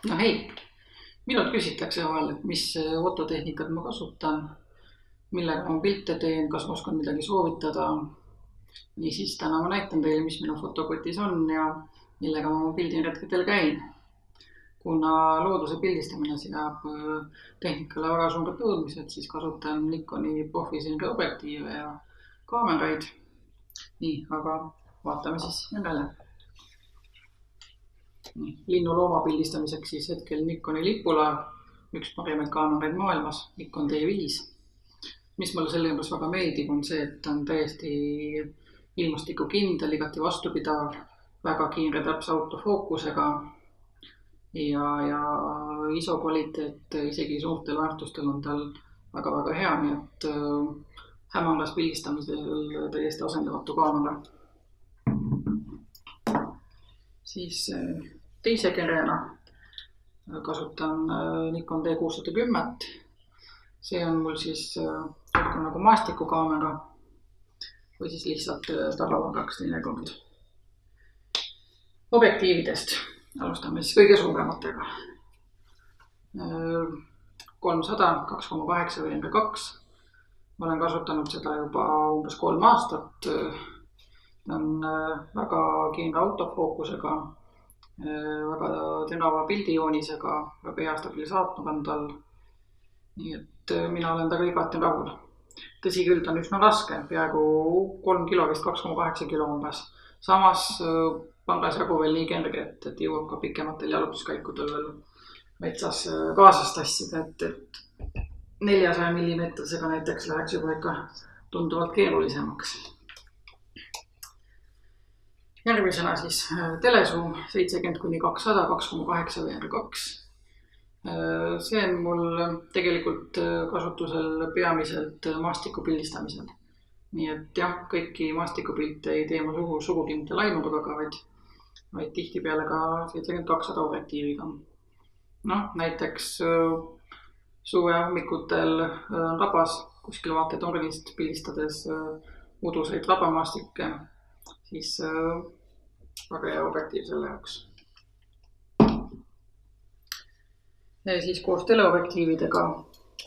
No hei, minult küsitakse vahel, et mis fototehnikat ma kasutan, millega ma pilte teen, kas ma oskan midagi soovitada. Niisiis täna ma näitan teile, mis minu fotokotis on ja millega ma oma pildiretkedel käin. Kuna looduse pildistamine seab tehnikale väga suured nõudmised, siis kasutan Nikoni profiseeria objektiive ja kaameraid. Nii, aga vaatame siis järele. Linnu looma pildistamiseks siis hetkel Nikoni lipulaev, üks parimaid kaameraid maailmas, Nikon D5. Mis mulle selle juures väga meeldib, on see, et on täiesti ilmastiku kindel, igati vastupidav, väga kiire täpse autofookusega ja ISO kvaliteet isegi suurtel väärtustel on tal väga hea, nii et hämaras pildistamisel täiesti asendamatu kaamera. Siis teise kerena kasutan Nikon D610. See on mul siis rohkem nagu maastikukaamera või siis lihtsalt tabavangaks teinekord. Objektiividest alustame siis kõige suurematega. 300 2,8 või 2. Ma olen kasutanud seda juba umbes 3 aastat. Ta on väga kiire autofookusega, väga terava pildijoonisega, väga hea stabilisaator on tal. Nii et mina olen taga igati rahul. Tõsi küll, ta on üsna raske, peaaegu 3 kilo, vist 2,8 kilo umbes. Samas pangas jagu veel nii kerge, et jõuab ka pikematel jalutuskäikudel veel metsas kaasas tassida, et 400 mm näiteks läheks juba ikka tunduvalt keerulisemaks. Järgmisena siis telesuum 70-200 2,8 või 2. See on mul tegelikult kasutusel peamiselt maastiku pildistamisel. Nii et jah, kõiki maastikupilte ei tee ma sugugi mitte lainurgaga, vaid tihti peale ka 70-200 objektiiviga. Näiteks suve hommikutel rabas kuskil vaatetornist pildistades uduseid rabamaastikke, siis väga hea objektiiv selle jaoks. Ja siis koos teleobjektiividega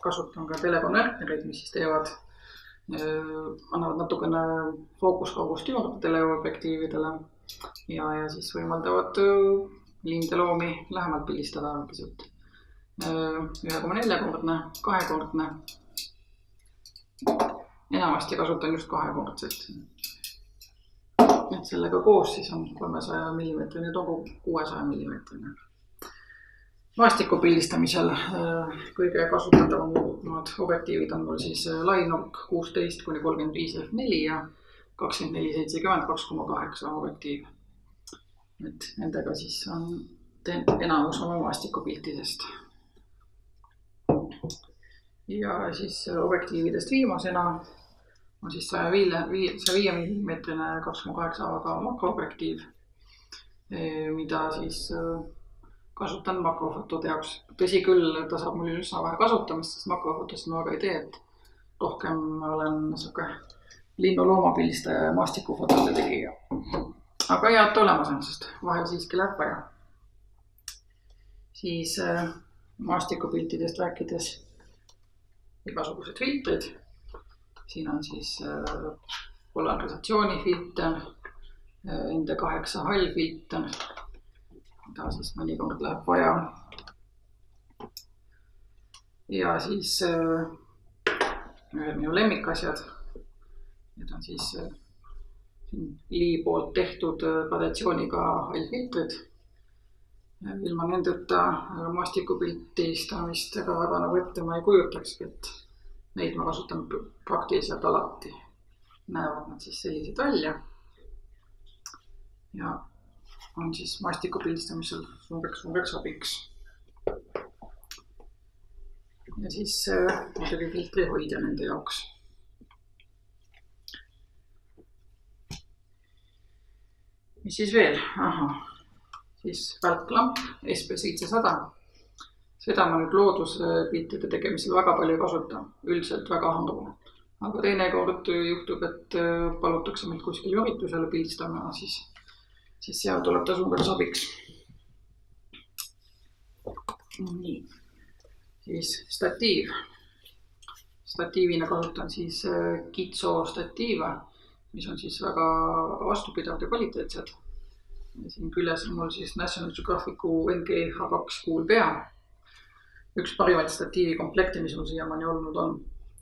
kasutan ka telekonvertereid, mis siis teevad, annavad natukene fookuskaugust juurde teleobjektiividele ja siis võimaldavad lindeloomi lähemalt pildistada pisut. 1,4-kordne, 2-kordne. Enamasti kasutan just 2-kordset. Et sellega koos siis on 300 mm togu 600 mm. Maastiku pildistamisel kõige kasutatavamad objektiivid on mul siis lainurk 16-35 f4 ja 24-70 2,8 objektiiv. Et nendega siis teen enamus oma maastikupiltidest. Ja siis objektiividest viimasena on siis 105 mm 2,8 avaga makroobjektiiv, mida siis kasutan makrofotode jaoks. Tõsi küll, ta saab mul üsna vähe kasutamist, sest makrofotost ma väga ei tee, et rohkem olen linnu loomapildistaja ja maastikufotode tegija. Aga hea, et olemas on, sest vahel siiski läheb vaja. Siis maastikupiltidest rääkides igasugused filtrid. Siin on siis polarisatsioonifilter, ND8 hallfilter, mida siis mõnikord läheb vaja. Ja siis ühed minu lemmikasjad. Need on siis Lii poolt tehtud padatsiooniga hallfiltrid. Ilma nendeta maastikupildistamist väga nagu ette ma ei kujutakski, et neid ma kasutan praktiliselt alati. Näevad nad siis sellised välja. Ja on siis maastikupildistamisel suureks abiks. Ja siis muidugi filtri hoidja nende jaoks. Mis siis veel? Siis välklamp SP700. Seda ma nüüd looduspiltide tegemisel väga palju ei kasuta, üldiselt väga harva. Aga teinekord juhtub, et palutakse meilt kuskil üritusele pildistama, siis seal tuleb ta suureks abiks. Nii, siis statiiv. Statiivina kasutan siis Kitso statiive, mis on siis väga vastupidavad ja kvaliteetsed. Ja siin küljes on mul siis National Geographicu NG-H2 kuulpea. Üks parimaid statiivi komplekte, mis mul siiamaani olnud on.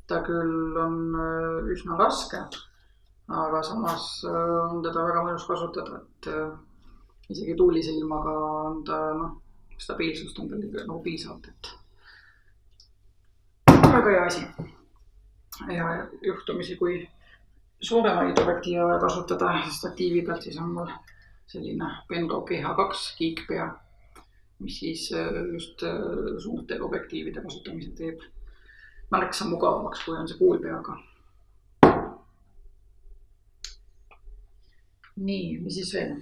Ta küll on üsna raske, aga samas on teda väga mõnus kasutada, et isegi tuulise ilmaga on ta stabiilsust on tal nagu piisavalt, et väga hea asi. Ja juhtumisi, kui suuremaid objektiive vaja kasutada statiivi pealt, siis on mul selline Bengo GH2 kiikpea, mis siis just suurte objektiivide kasutamise teeb märksa mugavamaks, kui on see kuulpeaga. Nii, mis siis veel?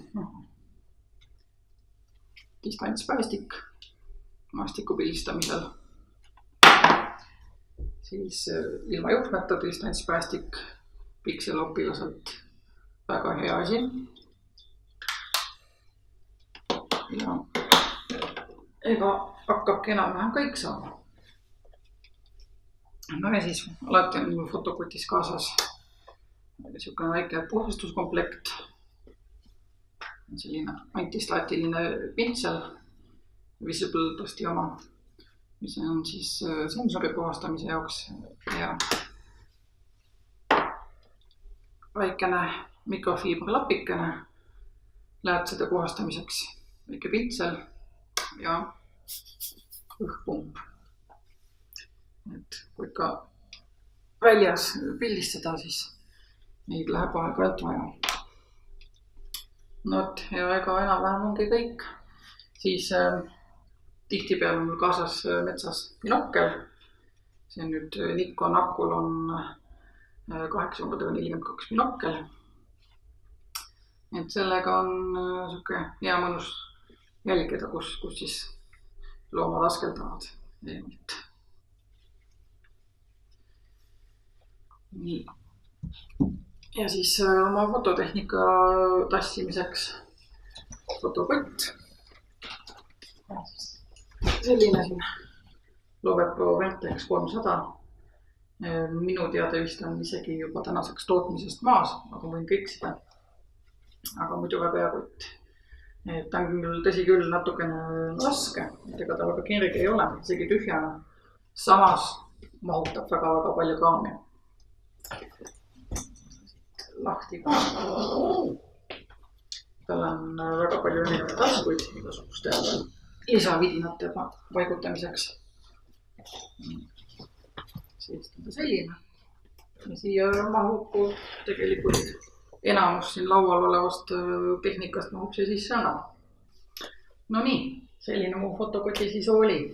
Distantspäästik maastiku pildistamisel. Siis ilma juhtmeta distantspäästik pikseloppilaselt väga hea asi. Ja ega hakkabki enam-vähem kõik saama. No ja siis alati on mul fotokotis kaasas niisugune väike puhastuskomplekt. Selline antistaatiline pintsel, Visible Dusti oma, mis on siis sensori puhastamise jaoks ja väikene mikrofiiberlapikene läätsede puhastamiseks, väike pintsel ja õhkpump. Et kui ikka väljas pildistada, siis neid läheb aeg-ajalt vaja. Ja ega enam-vähem ongi kõik. Siis tihtipeale on mul kaasas metsas binokkel. See nüüd Nikon akul on 8x42 binokkel. Et sellega on selline hea mõnus jälgida, kus siis loomad askeldavad. Nii. Ja siis oma fototehnika tassimiseks fotokott. Selline siin Lovepro Ventex 300. Minu teada vist on isegi juba tänaseks tootmisest maas, aga võin eksida. Aga muidu väga hea kott. Ta on küll tõsi küll natukene raske, ega ta väga kerge ei ole, isegi tühjana. Samas mahutab väga palju kraami. Lahti ka. Tal on väga palju erinevaid taskuid igasuguste lisavidinate paigutamiseks. Siis on ta selline. Ja siia mahub tegelikult enamus siin laual olevast tehnikast mahub see sisse ära. No nii, selline mu fotokoti siis oli.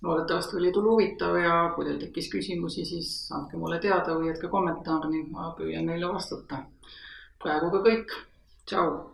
Loodetavasti oli tulu huvitav ja kui teil tekkis küsimusi, siis andke mulle teada või jätke kommentaari, ma püüan neile vastata. Praegu ka kõik. Tšau!